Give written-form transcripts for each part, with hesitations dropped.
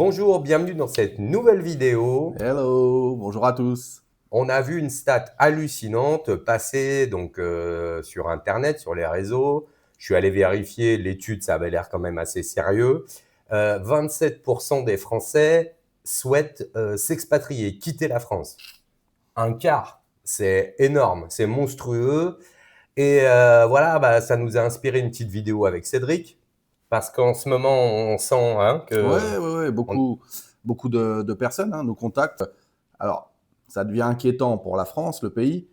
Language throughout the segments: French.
Bonjour, bienvenue dans cette nouvelle vidéo. Hello, bonjour à tous. On a vu une stat hallucinante passer sur Internet, sur les réseaux. Je suis allé vérifier l'étude, ça avait l'air quand même assez sérieux. 27% des Français souhaitent s'expatrier, quitter la France. Un quart, c'est énorme, c'est monstrueux. Et voilà, ça nous a inspiré une petite vidéo avec Cédric, parce qu'en ce moment, on sent que... Ouais, on- beaucoup de personnes nous contactent. Alors, ça devient inquiétant pour la France, le pays.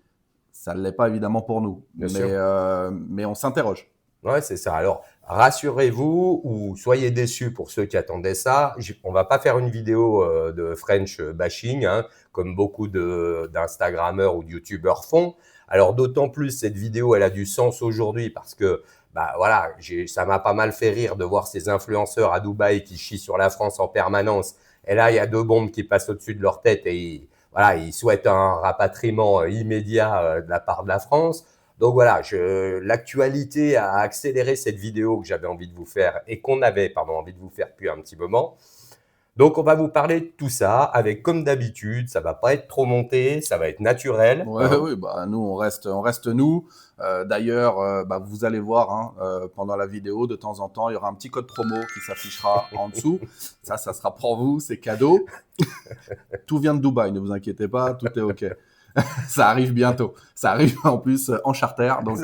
Ça ne l'est pas évidemment pour nous, Bien sûr. mais on s'interroge. Ouais, c'est ça. Alors, rassurez-vous ou soyez déçus pour ceux qui attendaient ça. On va pas faire une vidéo de French bashing, comme beaucoup d'Instagrammeurs ou de YouTubeurs font. Alors, d'autant plus, cette vidéo, elle a du sens aujourd'hui parce que, voilà, ça m'a pas mal fait rire de voir ces influenceurs à Dubaï qui chient sur la France en permanence. Et là, il y a deux bombes qui passent au-dessus de leur tête et voilà, ils souhaitent un rapatriement immédiat de la part de la France. Donc voilà, l'actualité a accéléré cette vidéo que j'avais envie de vous faire et qu'on avait, envie de vous faire depuis un petit moment. Donc on va vous parler de tout ça avec, comme d'habitude, ça va pas être trop monté, ça va être naturel. Oui, nous, on reste nous. D'ailleurs, vous allez voir pendant la vidéo, de temps en temps, il y aura un petit code promo qui s'affichera en dessous. Ça sera pour vous, c'est cadeau. Tout vient de Dubaï, ne vous inquiétez pas, tout est OK. Ça arrive bientôt. Ça arrive en plus en charter, donc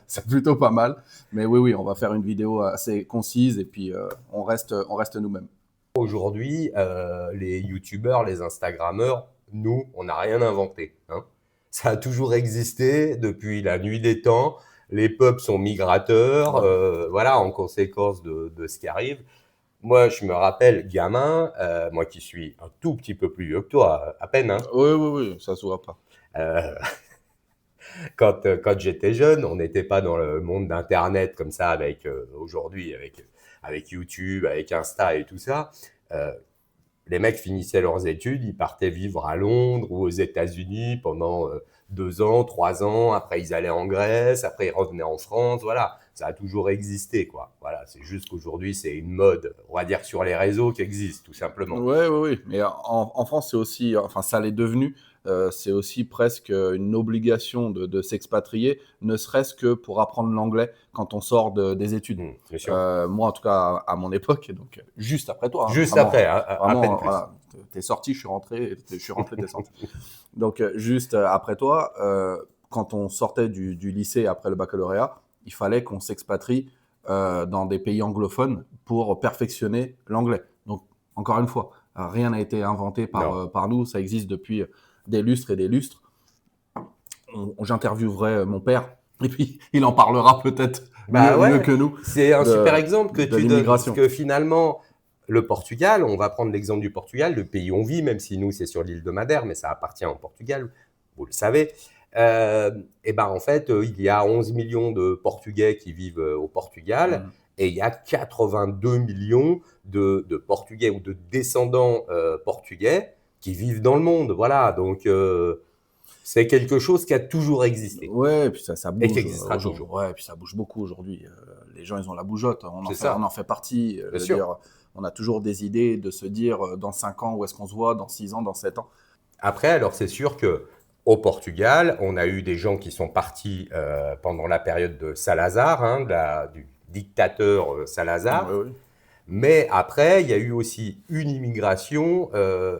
c'est plutôt pas mal. Mais oui, on va faire une vidéo assez concise et puis on reste nous-mêmes. Aujourd'hui, les youtubeurs, les instagrammeurs, nous, on n'a rien inventé. Ça a toujours existé depuis la nuit des temps. Les peuples sont migrateurs, Ouais. voilà, en conséquence de ce qui arrive. Moi, je me rappelle, gamin, moi qui suis un tout petit peu plus vieux que toi, à peine, Oui, ça se voit pas. euh, quand j'étais jeune, on n'était pas dans le monde d'Internet comme ça, avec aujourd'hui, avec YouTube, avec Insta et tout ça. Euh, les mecs finissaient leurs études, ils partaient vivre à Londres ou aux États-Unis pendant 2 ans, 3 ans. Après, ils allaient en Grèce. Après, ils revenaient en France. Voilà, ça a toujours existé, quoi. Voilà, c'est juste qu'aujourd'hui, c'est une mode, on va dire, sur les réseaux qui existe, tout simplement. Oui. Mais en France, c'est aussi, enfin, ça l'est devenu. C'est aussi presque une obligation de s'expatrier, ne serait-ce que pour apprendre l'anglais quand on sort des études. Bien sûr. Moi, en tout cas, à mon époque, et donc juste après toi, Juste après, à peine vraiment, plus. voilà, t'es sorti, je suis rentré, je suis rentré, t'es sorti. Donc, juste après toi, quand on sortait du lycée après le baccalauréat, il fallait qu'on s'expatrie dans des pays anglophones pour perfectionner l'anglais. Donc, encore une fois, rien n'a été inventé Non. par nous, ça existe depuis des lustres et des lustres. J'interviewerai mon père, et puis il en parlera peut-être Bah mieux ouais, que nous c'est un super exemple que de tu donnes, parce l'immigration. que finalement, le Portugal, on va prendre l'exemple du Portugal, le pays où on vit, même si nous, c'est sur l'île de Madère, mais ça appartient au Portugal, vous le savez. Et ben en fait, il y a 11 millions de Portugais qui vivent au Portugal, Mm. et il y a 82 millions de Portugais ou de descendants portugais qui vivent dans le monde. Voilà, donc c'est quelque chose qui a toujours existé Ouais, et puis ça et qui bouge existera aujourd'hui. toujours. Ouais, et puis ça bouge beaucoup aujourd'hui. Les gens, ils ont la bougeotte. C'est On ça, en fait partie. bien Je veux sûr. dire, on a toujours des idées de se dire dans 5 ans, où est-ce qu'on se voit, dans 6 ans, dans 7 ans. Après, alors c'est sûr que au Portugal, on a eu des gens qui sont partis pendant la période de Salazar, du dictateur Salazar. Oui. Mais après, il y a eu aussi une immigration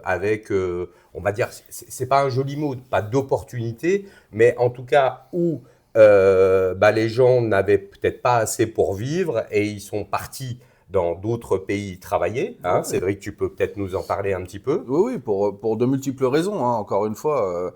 avec, on va dire, c'est pas un joli mot, pas d'opportunité, mais en tout cas où les gens n'avaient peut-être pas assez pour vivre et ils sont partis dans d'autres pays travailler. Ouais. Cédric, tu peux peut-être nous en parler un petit peu. Oui, pour de multiples raisons. Encore une fois,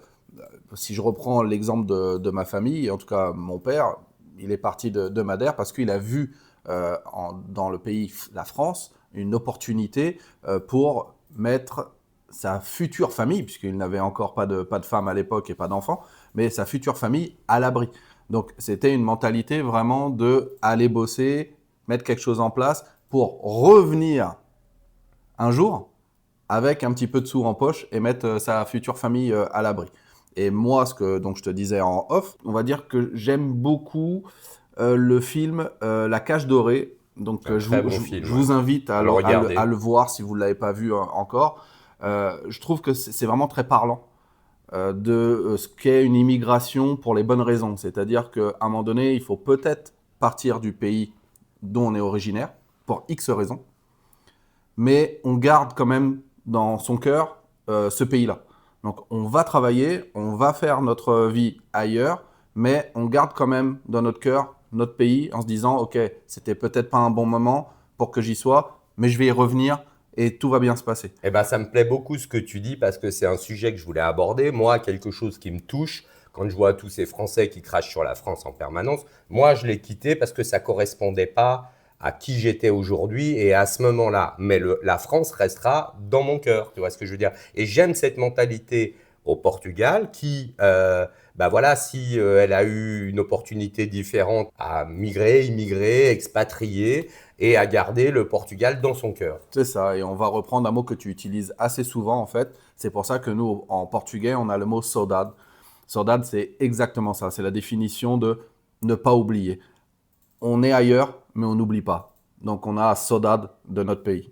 si je reprends l'exemple de ma famille, en tout cas mon père, il est parti de Madère parce qu'il a vu dans le pays, la France, une opportunité pour mettre sa future famille, puisqu'il n'avait encore pas de femme à l'époque et pas d'enfant, mais sa future famille à l'abri. Donc c'était une mentalité vraiment de aller bosser, mettre quelque chose en place pour revenir un jour avec un petit peu de sous en poche et mettre sa future famille à l'abri. Et moi, donc je te disais en off, on va dire que j'aime beaucoup le film La Cage Dorée Donc, Un je très vous, bon je- film, je ouais. vous invite À le regarder. à le voir si vous ne l'avez pas vu encore. Je trouve que c'est vraiment très parlant de ce qu'est une immigration pour les bonnes raisons. C'est-à-dire qu'à un moment donné, il faut peut-être partir du pays dont on est originaire, pour X raisons, mais on garde quand même dans son cœur ce pays-là. Donc on va travailler, on va faire notre vie ailleurs, mais on garde quand même dans notre cœur notre pays en se disant, ok, c'était peut-être pas un bon moment pour que j'y sois, mais je vais y revenir et tout va bien se passer. Eh ben, ça me plaît beaucoup ce que tu dis parce que c'est un sujet que je voulais aborder. Moi, quelque chose qui me touche, quand je vois tous ces Français qui crachent sur la France en permanence, moi, je l'ai quitté parce que ça correspondait pas à qui j'étais aujourd'hui et à ce moment-là. Mais la France restera dans mon cœur, tu vois ce que je veux dire. Et j'aime cette mentalité au Portugal qui, bah voilà, si elle a eu une opportunité différente à migrer, immigrer, expatrier et à garder le Portugal dans son cœur. C'est ça, et on va reprendre un mot que tu utilises assez souvent en fait. C'est pour ça que nous, en portugais, on a le mot saudade. Saudade, c'est exactement ça, c'est la définition de ne pas oublier. On est ailleurs, mais on n'oublie pas. Donc on a saudade de notre pays.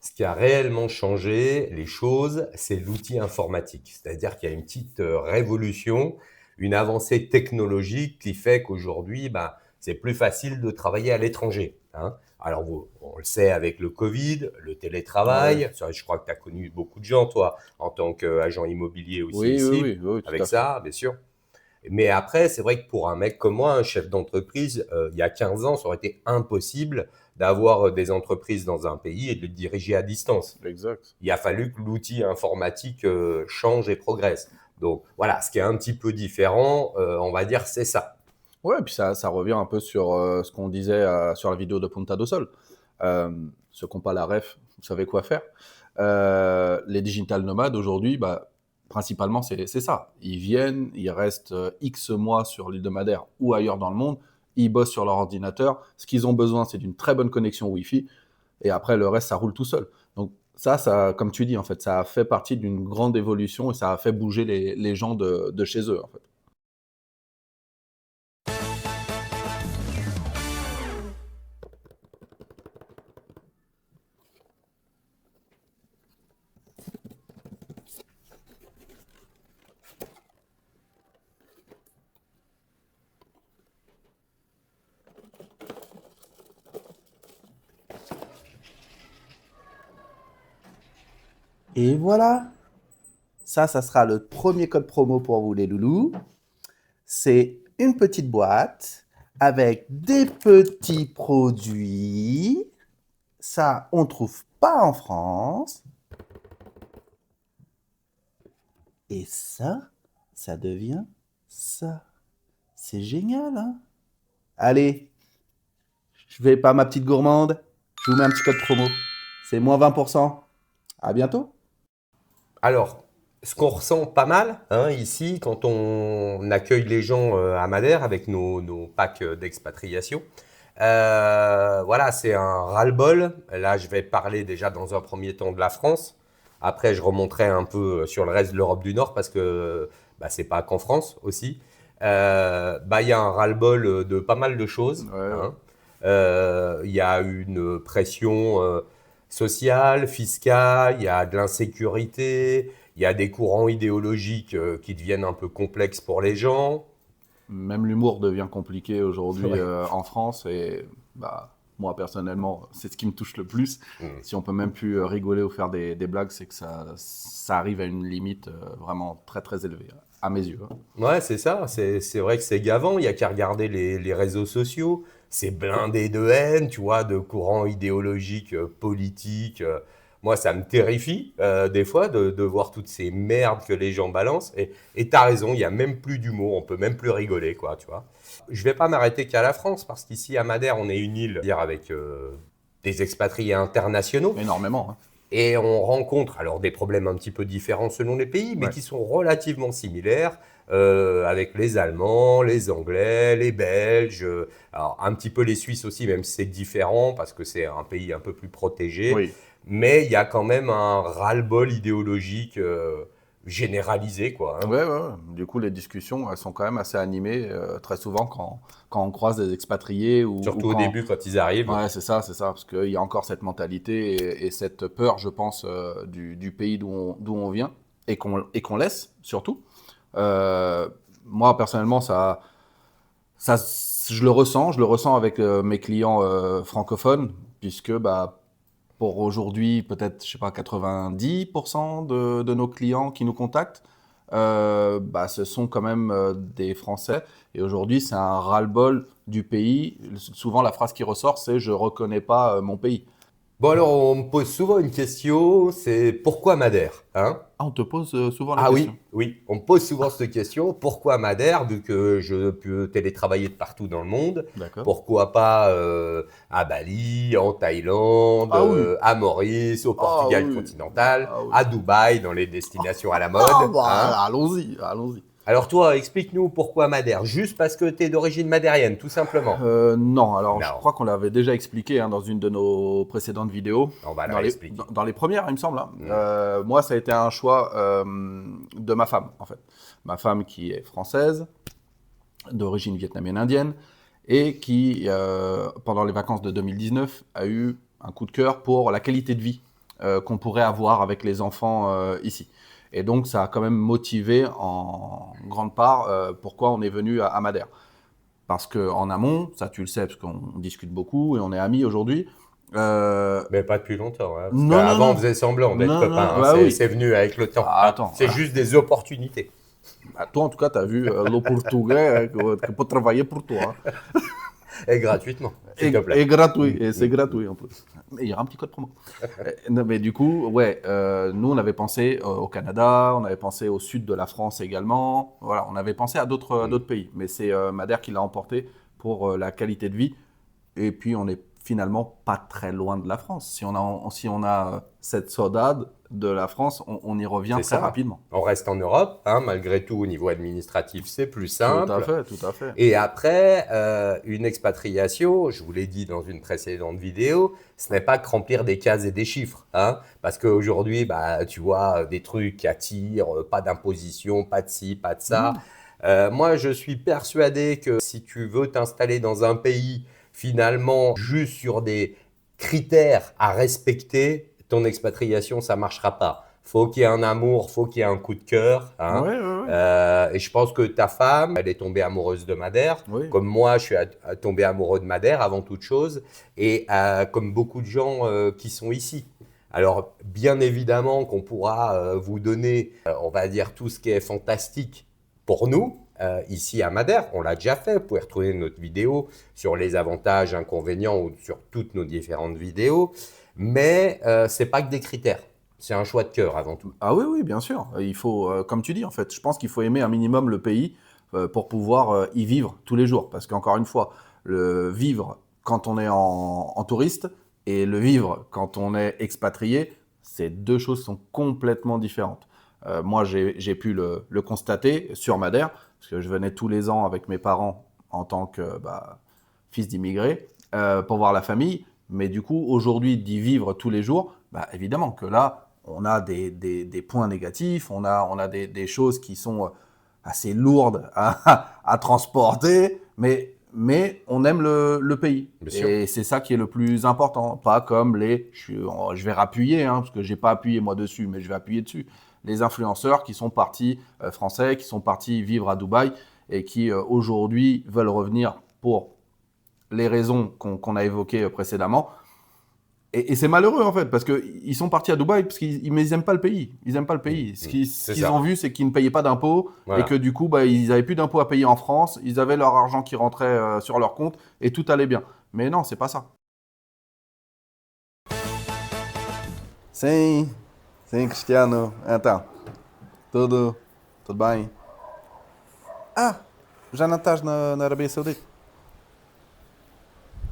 Ce qui a réellement changé les choses, c'est l'outil informatique. C'est-à-dire qu'il y a une petite révolution, une avancée technologique qui fait qu'aujourd'hui, bah, c'est plus facile de travailler à l'étranger, hein. Alors, on le sait avec le Covid, le Ouais. télétravail. Ça, je crois que tu as connu beaucoup de gens, toi, en tant qu'agent immobilier aussi Oui, oui, ici, oui, oui, tout avec à fait. ça, bien sûr. Mais après, c'est vrai que pour un mec comme moi, un chef d'entreprise, il y a 15 ans, ça aurait été impossible d'avoir des entreprises dans un pays et de les diriger à distance. Exact. Il a fallu que l'outil informatique change et progresse. Donc voilà, ce qui est un petit peu différent, on va dire, c'est ça. Ouais, et puis ça revient un peu sur ce qu'on disait sur la vidéo de Punta do Sol. Ceux qui n'ont pas la ref, vous savez quoi faire. Les digital nomades aujourd'hui, bah, principalement, c'est ça. Ils viennent, ils restent X mois sur l'île de Madère ou ailleurs dans le monde, ils bossent sur leur ordinateur. Ce qu'ils ont besoin, c'est d'une très bonne connexion Wi-Fi. Et après, le reste, ça roule tout seul. Donc ça, comme tu dis, en fait, ça a fait partie d'une grande évolution et ça a fait bouger les gens de chez eux, en fait. Et voilà, ça sera le premier code promo pour vous les loulous. C'est une petite boîte avec des petits produits. Ça, on ne trouve pas en France. Et ça devient ça. C'est génial, hein? Allez, je vais pas ma petite gourmande. Je vous mets un petit code promo. C'est moins 20%. À bientôt. Alors, ce qu'on ressent pas mal hein, ici, quand on accueille les gens à Madère avec nos packs d'expatriation, voilà, c'est un ras-le-bol. Là, je vais parler déjà dans un premier temps de la France. Après, je remonterai un peu sur le reste de l'Europe du Nord parce que bah, c'est pas qu'en France aussi. Bah, il y a un ras-le-bol de pas mal de choses, Ouais, ouais. hein. Il y a une pression sociale, fiscale, il y a de l'insécurité, il y a des courants idéologiques qui deviennent un peu complexes pour les gens. Même l'humour devient compliqué aujourd'hui Ouais. en France et bah, moi personnellement, c'est ce qui me touche le plus. Mm. Si on peut même plus rigoler ou faire des blagues, c'est que ça arrive à une limite vraiment très très élevée, à mes yeux, hein. Ouais, c'est ça. C'est vrai que c'est gavant. Il y a qu'à regarder les réseaux sociaux. C'est blindé de haine, tu vois, de courants idéologiques, politiques. Moi, ça me terrifie des fois de voir toutes ces merdes que les gens balancent. Et t'as raison, il y a même plus d'humour. On peut même plus rigoler, quoi, tu vois. Je vais pas m'arrêter qu'à la France parce qu'ici à Madère, on est une île, dire avec des expatriés internationaux. Énormément, hein. Et on rencontre alors des problèmes un petit peu différents selon les pays, mais Ouais. qui sont relativement similaires avec les Allemands, les Anglais, les Belges, alors un petit peu les Suisses aussi, même si c'est différent parce que c'est un pays un peu plus protégé. Oui. Mais il y a quand même un ras-le-bol idéologique généralisé, quoi. Hein. Ouais. Du coup, les discussions, elles sont quand même assez animées très souvent quand on croise des expatriés ou Surtout au quand. début, quand ils arrivent. Ouais, c'est ça, parce qu'il y a encore cette mentalité et cette peur, je pense, du pays d'où on vient et qu'on laisse, surtout. Euh, Moi, personnellement, ça, je le ressens avec mes clients francophones, puisque bah, pour aujourd'hui, peut-être, je sais pas, 90% de nos clients qui nous contactent, bah, ce sont quand même des Français. Et aujourd'hui, c'est un ras-le-bol du pays. Souvent, la phrase qui ressort, c'est je reconnais pas mon pays. Bon, alors, on me pose souvent une question, c'est pourquoi Madère, hein? Ah, on te pose souvent la Ah question. oui, oui, on me pose souvent cette question. Pourquoi Madère, vu que je peux télétravailler de partout dans le monde? D'accord. Pourquoi pas à Bali, en Thaïlande, Ah oui. à Maurice, au Ah Portugal oui. continental, Ah oui. à Dubaï, dans les destinations à la Ah mode, hein? bah, allons-y, allons-y. Alors toi, explique-nous pourquoi Madère. Juste parce que tu es d'origine madérienne, tout simplement. Non, alors je Non, crois qu'on l'avait déjà expliqué dans une de nos précédentes vidéos, on va le réexpliquer. dans les premières, il me semble. Hein. Hmm. Moi, ça a été un choix de ma femme, en fait. Ma femme qui est française, d'origine vietnamienne indienne, et qui, pendant les vacances de 2019, a eu un coup de cœur pour la qualité de vie qu'on pourrait avoir avec les enfants ici. Et donc, ça a quand même motivé en grande part pourquoi on est venu à Madère. Parce qu'en amont, ça tu le sais, parce qu'on discute beaucoup et on est amis aujourd'hui. Mais pas depuis longtemps, hein, parce Non, non, qu'avant on non. faisait semblant d'être Non, copains, non, hein, bah oui. c'est venu avec le temps. Ah, Hein. attends, C'est juste des opportunités. bah, toi en tout cas, tu as vu le portugais que peut travailler pour toi. Hein. Et gratuitement, s'il te plaît. Et gratuit, et c'est Mm. gratuit en plus. Mais il y aura un petit code promo. Non, mais du coup, ouais, nous on avait pensé au Canada, on avait pensé au sud de la France également. Voilà, on avait pensé à d'autres pays. Mais c'est Madère qui l'a emporté pour la qualité de vie. Et puis, on n'est finalement pas très loin de la France. Si on a cette saudade de la France, on y revient C'est très ça. rapidement. On reste en Europe, hein, malgré tout, au niveau administratif, c'est plus simple. Tout à fait. Et après, une expatriation, je vous l'ai dit dans une précédente vidéo, ce n'est pas que remplir des cases et des chiffres. Hein, parce qu'aujourd'hui, bah, tu vois, des trucs qui attirent, pas d'imposition, pas de ci, pas de ça. Moi, je suis persuadé que si tu veux t'installer dans un pays, finalement, juste sur des critères à respecter, ton expatriation, ça ne marchera pas. Faut qu'il y ait un amour, faut qu'il y ait un coup de cœur. Hein. Ouais. Et je pense que ta femme, elle est tombée amoureuse de Madère, Oui. comme moi, je suis tombé amoureux de Madère avant toute chose, et comme beaucoup de gens qui sont ici. Alors, bien évidemment qu'on pourra vous donner, on va dire, tout ce qui est fantastique pour nous, ici à Madère. On l'a déjà fait. Vous pouvez retrouver notre vidéo sur les avantages, inconvénients ou sur toutes nos différentes vidéos. Mais ce n'est pas que des critères. C'est un choix de cœur avant tout. Ah oui, bien sûr. Il faut, comme tu dis, en fait, je pense qu'il faut aimer un minimum le pays pour pouvoir y vivre tous les jours. Parce qu'encore une fois, le vivre quand on est en touriste et le vivre quand on est expatrié, c'est deux choses qui sont complètement différentes. Moi, j'ai pu le constater sur Madère, parce que je venais tous les ans avec mes parents en tant que fils d'immigrés pour voir la famille. Mais du coup, aujourd'hui, d'y vivre tous les jours, bah, évidemment que là, on a des points négatifs, on a des choses qui sont assez lourdes à transporter, mais on aime le pays. Bien sûr. Et c'est ça qui est le plus important. Pas comme je vais rappuyer, parce que je n'ai pas appuyé moi dessus, mais je vais appuyer dessus. Les influenceurs qui sont partis français, qui sont partis vivre à Dubaï et qui aujourd'hui veulent revenir pour les raisons qu'on a évoquées précédemment. Et c'est malheureux en fait, parce qu'ils sont partis à Dubaï parce qu'ils n'aiment pas le pays. Ils n'aiment pas le pays. Ce qu'ils ont vu, c'est qu'ils ne payaient pas d'impôts Voilà. et que du coup, ils n'avaient plus d'impôts à payer en France. Ils avaient leur argent qui rentrait sur leur compte et tout allait bien. Mais non, c'est pas ça. Sim, Cristiano. Então, tudo bem? Ah, já não estás na Arábia Saudita?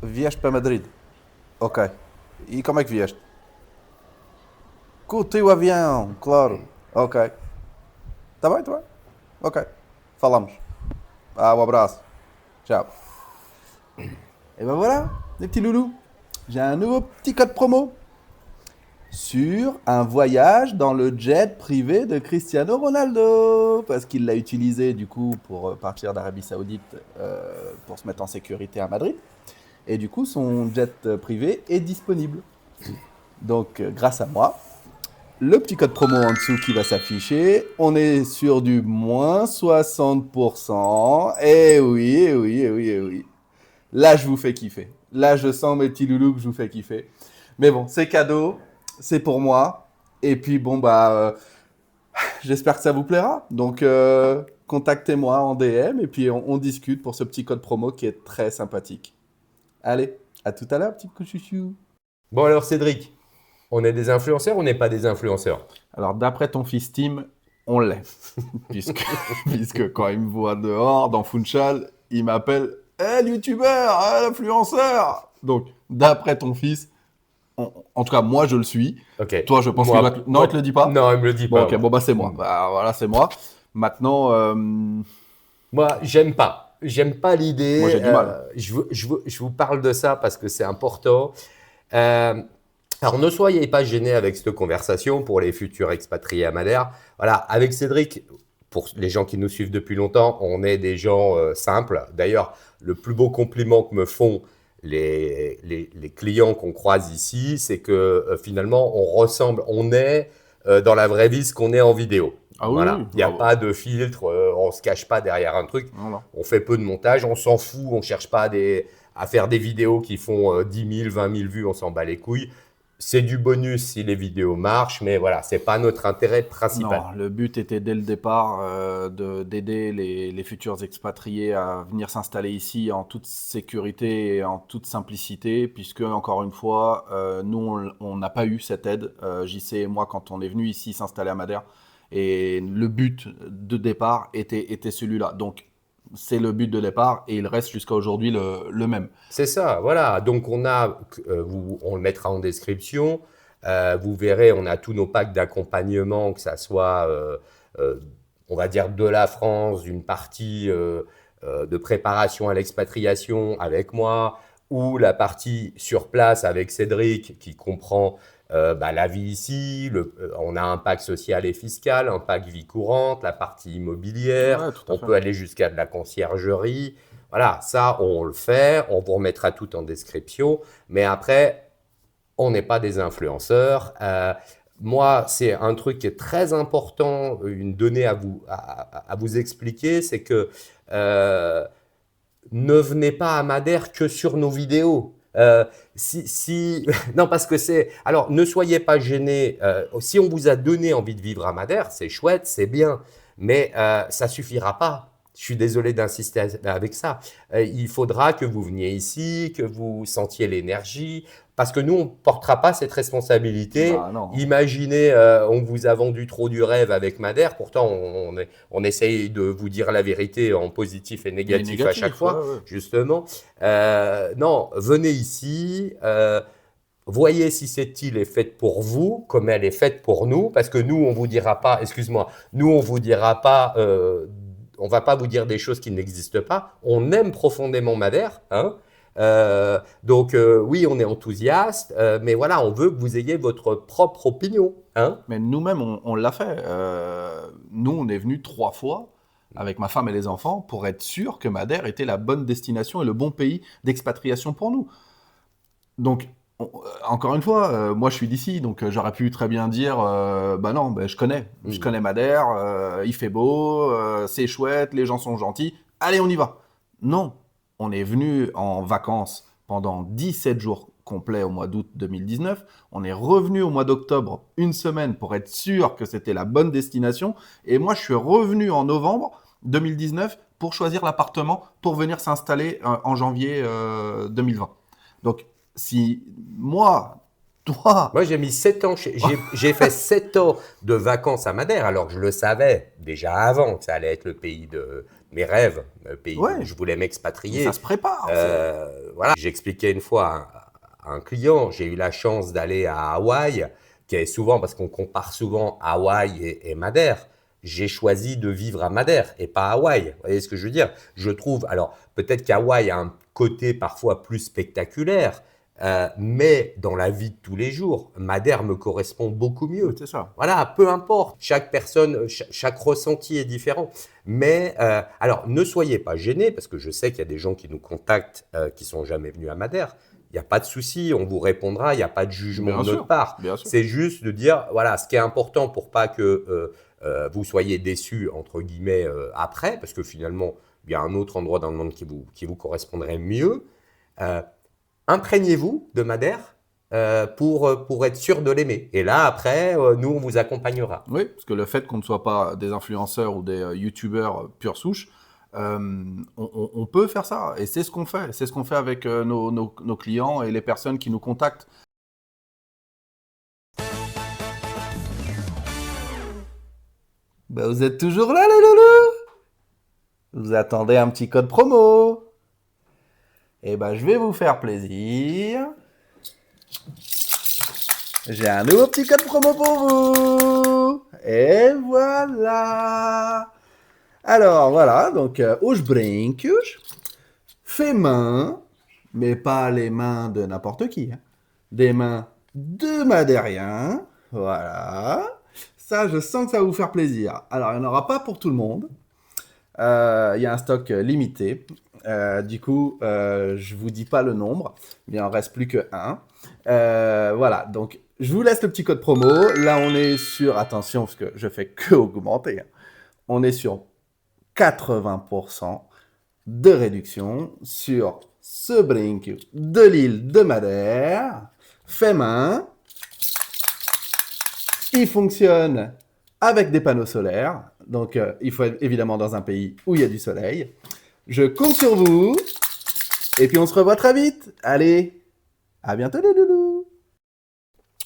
Vieste para Madrid? Ok. E como é que vieste? Com o teu avião, claro. Ok. Tá bem. Ok. Falamos. Um abraço. Ciao. Et ben voilà, les petits loulous. J'ai un nouveau petit code promo. sur un voyage dans le jet privé de Cristiano Ronaldo, parce qu'il l'a utilisé du coup pour partir d'Arabie Saoudite pour se mettre en sécurité à Madrid. Et du coup, son jet privé est disponible. Donc, grâce à moi, le petit code promo en dessous qui va s'afficher, on est sur du moins 60%. Eh oui, eh oui, eh oui, eh oui. Là, je vous fais kiffer. Là, je sens mes petits loulous que je vous fais kiffer. Mais bon, c'est cadeau, c'est pour moi. Et puis, bon, j'espère que ça vous plaira. Donc, contactez-moi en DM et puis on discute pour ce petit code promo qui est très sympathique. Allez, à tout à l'heure, petit coup chouchou. Bon alors Cédric, on est des influenceurs ou on n'est pas des influenceurs? Alors, d'après ton fils Tim, on l'est. puisque quand il me voit dehors, dans Funchal, il m'appelle « Hey, youtubeur, l'influenceur !» Donc, d'après ton fils, en tout cas, moi, je le suis. Ok. Toi, je pense qu'il doit... Non, il te le dit pas? Non, il me le dit Bon, pas. ok, bon, c'est moi. Voilà, c'est moi. Maintenant, Moi, j'aime pas. J'aime pas l'idée. Moi, j'ai du mal. Je vous parle de ça parce que c'est important. Alors, ne soyez pas gênés avec cette conversation pour les futurs expatriés à Madère. Voilà, avec Cédric, pour les gens qui nous suivent depuis longtemps, on est des gens simples. D'ailleurs, le plus beau compliment que me font les clients qu'on croise ici, c'est que finalement, on ressemble, on est dans la vraie vie ce qu'on est en vidéo. Ah oui, Voilà, oui. il n'y a pas de filtre, on ne se cache pas derrière un truc. Voilà. On fait peu de montage, on s'en fout, on ne cherche pas à faire des vidéos qui font 10 000, 20 000 vues, on s'en bat les couilles. C'est du bonus si les vidéos marchent, mais voilà, ce n'est pas notre intérêt principal. Non, le but était dès le départ d'aider les futurs expatriés à venir s'installer ici en toute sécurité et en toute simplicité, puisque, encore une fois, nous, on n'a pas eu cette aide, JC et moi, quand on est venu ici s'installer à Madère. Et le but de départ était celui-là. Donc, c'est le but de départ et il reste jusqu'à aujourd'hui le même. C'est ça, voilà. Donc, on le mettra en description. Vous verrez, on a tous nos packs d'accompagnement, que ça soit, on va dire, de la France, une partie de préparation à l'expatriation avec moi, ou la partie sur place avec Cédric, qui comprend la vie ici. On a un pack social et fiscal, un pack vie courante, la partie immobilière. Ouais, tout à On fait. peut aller jusqu'à de la conciergerie. Voilà, ça, on le fait. On vous remettra tout en description. Mais après, on n'est pas des influenceurs. Moi, c'est un truc qui est très important, une donnée à vous expliquer, c'est que ne venez pas à Madère que sur nos vidéos. Non, parce que c'est... Alors, ne soyez pas gênés. Si on vous a donné envie de vivre à Madère, c'est chouette, c'est bien, mais ça suffira pas. Je suis désolé d'insister avec ça. Il faudra que vous veniez ici, que vous sentiez l'énergie, parce que nous, on ne portera pas cette responsabilité. Non. Imaginez, on vous a vendu trop du rêve avec Madère, pourtant on essaye de vous dire la vérité en positif et négatif à chaque fois, ouais. justement. Non, venez ici. Voyez si cette île est faite pour vous, comme elle est faite pour nous, parce que nous, on vous dira pas, excuse-moi, nous, on vous dira pas, on va pas vous dire des choses qui n'existent pas. On aime profondément Madère, hein. Donc, oui, on est enthousiaste, mais voilà, on veut que vous ayez votre propre opinion, hein. Mais nous-mêmes, on l'a fait. Nous, on est venus 3 fois avec ma femme et les enfants pour être sûr que Madère était la bonne destination et le bon pays d'expatriation pour nous. Donc, encore une fois, moi je suis d'ici, donc j'aurais pu très bien dire non, je connais Madère, il fait beau, c'est chouette, les gens sont gentils, allez, on y va. Non, on est venu en vacances pendant 17 jours complets au mois d'août 2019. On est revenu au mois d'octobre une semaine pour être sûr que c'était la bonne destination. Et moi, je suis revenu en novembre 2019 pour choisir l'appartement pour venir s'installer en janvier 2020. Donc, si moi, toi... Moi, j'ai mis 7 ans, j'ai fait 7 ans de vacances à Madère, alors que je le savais déjà avant que ça allait être le pays de mes rêves, le pays où je voulais m'expatrier. Ça se prépare. Voilà. J'expliquais une fois à un client, j'ai eu la chance d'aller à Hawaï, qui est souvent, parce qu'on compare souvent Hawaï et Madère. J'ai choisi de vivre à Madère et pas à Hawaï. Vous voyez ce que je veux dire? Je trouve, alors peut-être qu'Hawaï a un côté parfois plus spectaculaire, Mais dans la vie de tous les jours, Madère me correspond beaucoup mieux. C'est ça. Voilà, peu importe. Chaque personne, chaque ressenti est différent. Mais alors, ne soyez pas gênés, parce que je sais qu'il y a des gens qui nous contactent qui sont jamais venus à Madère. Il n'y a pas de souci, on vous répondra, il n'y a pas de jugement Bien de sûr, notre part. bien sûr. C'est juste de dire, voilà, ce qui est important pour pas que vous soyez déçus, entre guillemets, après, parce que finalement, il y a un autre endroit dans le monde qui vous correspondrait mieux. Imprégnez-vous de Madère pour être sûr de l'aimer. Et là, après, nous, on vous accompagnera. Oui, parce que le fait qu'on ne soit pas des influenceurs ou des youtubeurs pure souche, on peut faire ça. Et c'est ce qu'on fait. C'est ce qu'on fait avec nos clients et les personnes qui nous contactent. Bah, vous êtes toujours là, les loulous? Vous attendez un petit code promo? Eh ben, je vais vous faire plaisir. J'ai un nouveau petit code promo pour vous. Et voilà. Alors, voilà. Donc, os brincos, fait main, mais pas les mains de n'importe qui. Hein. Des mains de Madérien. Voilà. Ça, je sens que ça va vous faire plaisir. Alors, il n'y en aura pas pour tout le monde. Il y a un stock limité. Du coup, je vous dis pas le nombre, mais il en reste plus que un. Voilà, donc je vous laisse le petit code promo. Là, on est sur, attention, parce que je fais que augmenter. Hein. On est sur 80% de réduction sur ce brink de l'île de Madère, fait main. Il fonctionne avec des panneaux solaires. Donc, il faut être évidemment dans un pays où il y a du soleil. Je compte sur vous. Et puis, on se revoit très vite. Allez, à bientôt les loulous.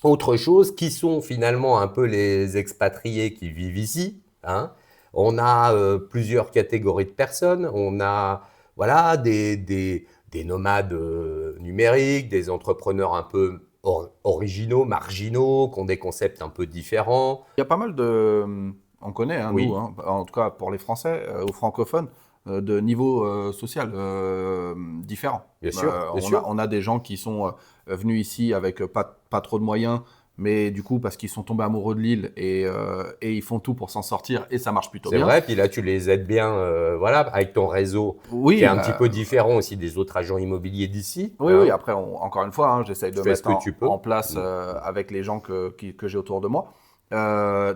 Autre chose, qui sont finalement un peu les expatriés qui vivent ici. Hein. On a plusieurs catégories de personnes. On a voilà, des nomades numériques, des entrepreneurs un peu originaux, marginaux, qui ont des concepts un peu différents. Il y a pas mal de... On connaît, hein, Oui. nous, hein, en tout cas pour les Français ou francophones, de niveau social différents. Bien sûr, bien sûr. On a des gens qui sont venus ici avec pas trop de moyens, mais du coup parce qu'ils sont tombés amoureux de l'île et ils font tout pour s'en sortir et ça marche plutôt C'est bien. vrai, puis là tu les aides bien voilà, avec ton réseau Oui, qui est un petit peu différent aussi des autres agents immobiliers d'ici. Oui, hein. oui, après, encore une fois, hein, j'essaye de Tu fais ce mettre que tu peux. en place avec les gens que j'ai autour de moi.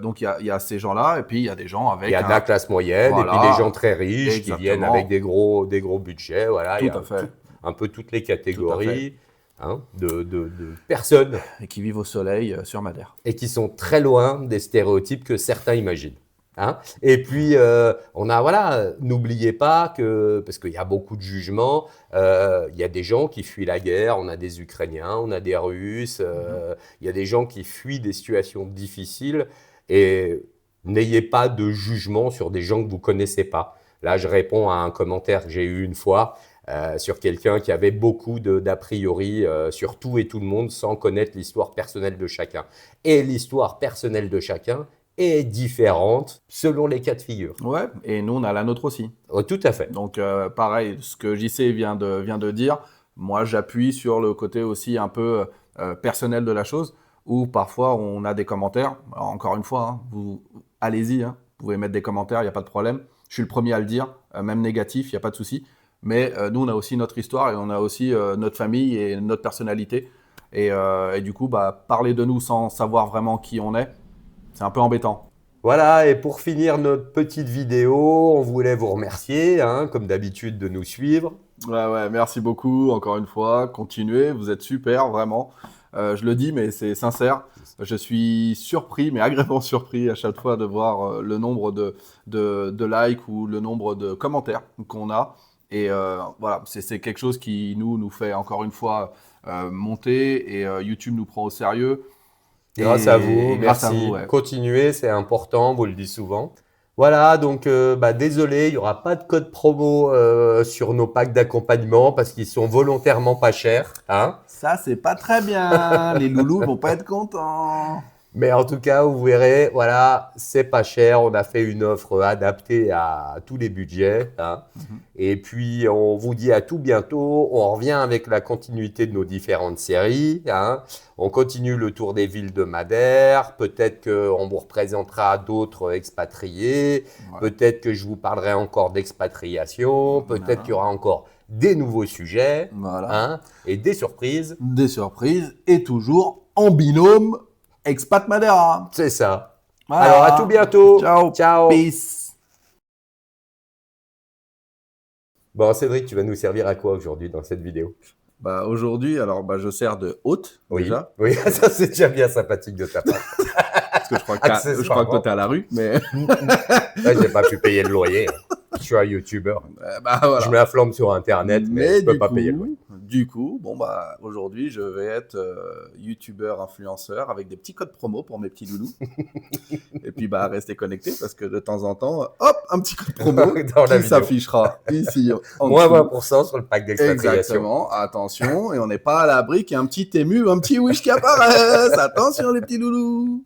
Donc, il y a ces gens-là, et puis il y a des gens avec Il y a de la classe moyenne Voilà. et puis des gens très riches qui Exactement. viennent avec des gros budgets. Voilà, Tout il y a à fait. un peu toutes les catégories hein, de personnes Et qui vivent au soleil sur Madère. et qui sont très loin des stéréotypes que certains imaginent. Hein. Et puis, on a, voilà, n'oubliez pas que, parce qu'il y a beaucoup de jugements, il y a des gens qui fuient la guerre, on a des Ukrainiens, on a des Russes, il y a des gens qui fuient des situations difficiles et n'ayez pas de jugement sur des gens que vous ne connaissez pas. Là, je réponds à un commentaire que j'ai eu une fois sur quelqu'un qui avait beaucoup d'a priori sur tout et tout le monde sans connaître l'histoire personnelle de chacun. Et l'histoire personnelle de chacun est différente selon les cas de figure. Ouais, et nous, on a la nôtre aussi. Oh, tout à fait. Donc, pareil, ce que JC vient de dire, moi, j'appuie sur le côté aussi un peu personnel de la chose, où parfois, on a des commentaires. Alors, encore une fois, hein, vous allez-y, hein, vous pouvez mettre des commentaires, il n'y a pas de problème. Je suis le premier à le dire, même négatif, il n'y a pas de souci. Mais nous, on a aussi notre histoire et on a aussi notre famille et notre personnalité. Et du coup, parler de nous sans savoir vraiment qui on est, c'est un peu embêtant. Voilà, et pour finir notre petite vidéo, on voulait vous remercier, hein, comme d'habitude, de nous suivre. Ouais, merci beaucoup, encore une fois. Continuez, vous êtes super, vraiment. Je le dis, mais c'est sincère. Je suis surpris, mais agréablement surpris à chaque fois de voir le nombre de likes ou le nombre de commentaires qu'on a. Et voilà, c'est quelque chose qui nous fait encore une fois monter et YouTube nous prend au sérieux. Grâce à vous, grâce à merci. vous, ouais. Continuez, c'est important, on vous le dit souvent. Voilà, donc désolé, il n'y aura pas de code promo sur nos packs d'accompagnement parce qu'ils sont volontairement pas chers. Hein. Ça, c'est pas très bien. Les loulous vont pas être contents. Mais en tout cas, vous verrez, voilà, c'est pas cher. On a fait une offre adaptée à tous les budgets, hein. Mhm. Et puis, on vous dit à tout bientôt. On revient avec la continuité de nos différentes séries, hein. On continue le tour des villes de Madère. Peut-être qu'on vous représentera d'autres expatriés. Ouais. Peut-être que je vous parlerai encore d'expatriation. Peut-être Voilà. qu'il y aura encore des nouveaux sujets, Voilà. hein, et des surprises. Des surprises et toujours en binôme Expat Madeira. C'est ça. Voilà. Alors, à tout bientôt. Ciao. Ciao. Peace. Bon, Cédric, tu vas nous servir à quoi aujourd'hui dans cette vidéo? Bah, aujourd'hui, alors je sers de hôte Oui, déjà. oui, ça c'est déjà bien sympathique de ta part. Parce que je crois que toi, t'es à la rue. Mais Là, j'ai pas pu payer le loyer, hein. Je suis un youtubeur. bah, voilà. Je mets la flamme sur Internet, mais je peux pas payer le loyer. Du coup, bon bah aujourd'hui, je vais être youtubeur, influenceur avec des petits codes promo pour mes petits loulous. Et puis bah restez connectés parce que de temps en temps, hop, un petit code promo Dans la qui vidéo. s'affichera ici en Moins dessous. 20% sur le pack d'expatriation. Exactement, attention, et on n'est pas à l'abri qu'il y ait un petit ému, un petit wish qui apparaisse. Attention les petits loulous.